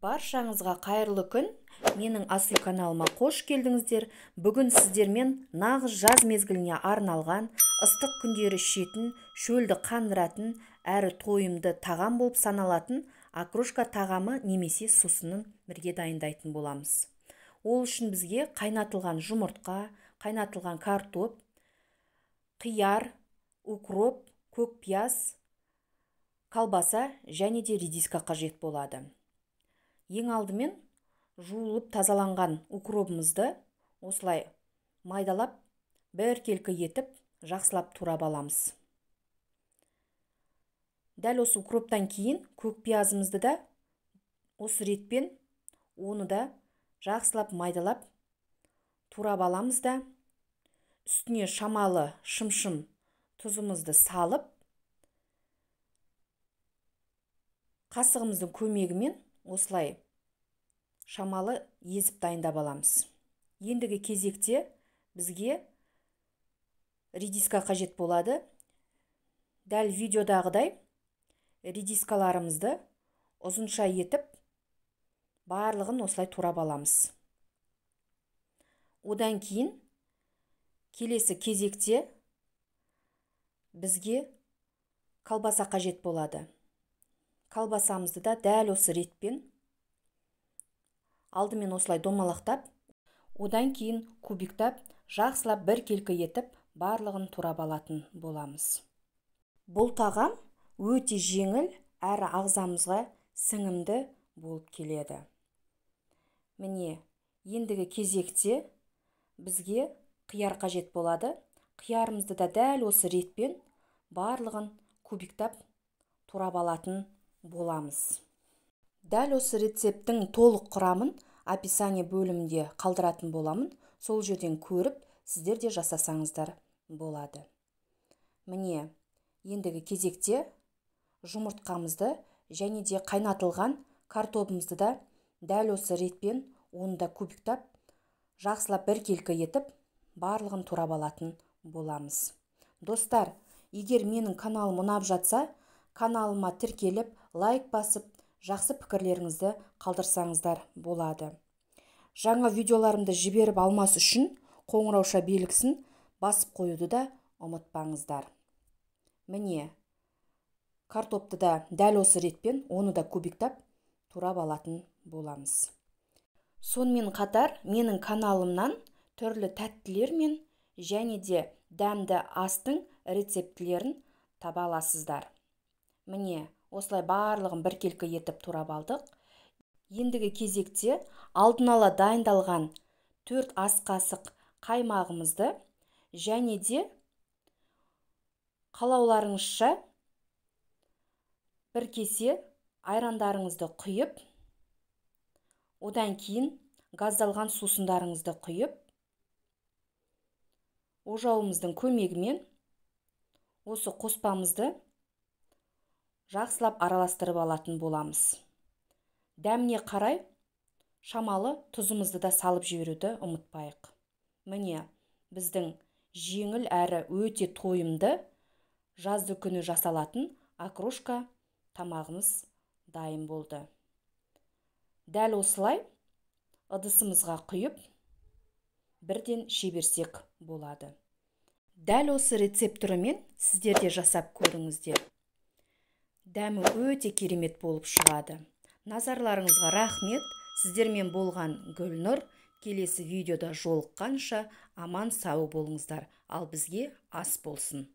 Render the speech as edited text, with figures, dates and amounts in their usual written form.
Баршаңызға қайырлы күн. Менің ас үй каналыма қош келдіңіздер. Бүгін сіздермен нағыз жаз мезгіліне арналған, ыстық күндері ішетін, шөлді қандыратын, әрі тойымды тағам болып саналатын окрошка тағамы немесе сусынын бірге дайындайтын боламыз. Ол үшін бізге қайнатылған жұмыртқа, қайнатылған картоп, қияр, укроп, көк пияз, колбаса және де редиска қажет болады. Ең алдымен жуылып тазаланған укробымызды осылай майдалап, біркелкі етіп, жақсылап турап аламыз. Дәл осы укроптан кейін көк пиязымызды да осы ретпен оны да жақсылап майдалап турап аламыз да үстіне шамалы шымшым тұзымызды салып, қасығымыздың көмегімен осылай шамалы езіп дайындап аламыз. Ендігі кезекте бізге редиска қажет болады. Дәл видеодағыдай редискаларымызды ұзынша етіп, барлығын осылай турап аламыз. Одан кейін келесі кезекте бізге колбаса қажет болады. Колбасамызды да дәл осы ретпен алдымен осылай домалақтап, одан кейін кубиктап, жақсылап біркелкі етіп, барлығын турап алатын боламыз. Бұл тағам өте жеңіл әрі ағзамызға сіңімді болып келеді. Міне, ендігі кезекте бізге қияр қажет болады. Қиярымызды да дәл осы ретпен барлығын кубиктап турап алатын боламыз. Дәл осы рецепттің толық құрамын описание бөлімінде қалдыратын боламын. Сол жерден көріп, сіздер де жасасаңыздар болады. Міне, ендігі кезекте жұмыртқамызды және де қайнатылған картопымызды да дәл осы ретпен оны да кубиктап, жақсылап біркелкі етіп, барлығын турап алатын боламыз. Достар, егер менің каналым ұнап жатса, каналыма тіркеліп, лайк басып, жақсы пікірлеріңізді қалдырсаңыздар болады. Жаңа видеоларымды жіберіп алмас үшін қоңырауша белгісін басып қоюды да ұмытпаңыздар. Міне, картопты да дәл осы ретпен оны да кубиктап турап алатын боламыз. Сонымен қатар менің каналымнан түрлі тәттілер мен және де дәмді астың рецептілерін таба аласыздар. Міне, осылай барлығын біркелкі етіп турап алдық. Ендігі кезекте алдын ала дайындалған 4 ас қасық қаймағымызды және де қалауларыңызша 1 кесе айрандарыңызды құйып, одан кейін газдалған сусындарыңызды құйып, ожауымыздың көмегімен осы қоспамызды жақсылап араластырып алатын боламыз. Дәміне қарай шамалы тұзымызды да салып жіберуді ұмытпайық. Міне, біздің жеңіл әрі өте тойымды жазды күні жасалатын окрошка тамағымыз дайын болды. Дәл осылай ыдысымызға құйып, бірден жіберсек болады. Дәл осы рецепт түрімен сіздер де жасап көріңіздер. Дәмі өте керемет болып шығады. Назарларыңызға рахмет. Сіздермен болған Гүлнұр. Келесі видеода жолыққанша аман сау болыңыздар. Ал бізге ас болсын.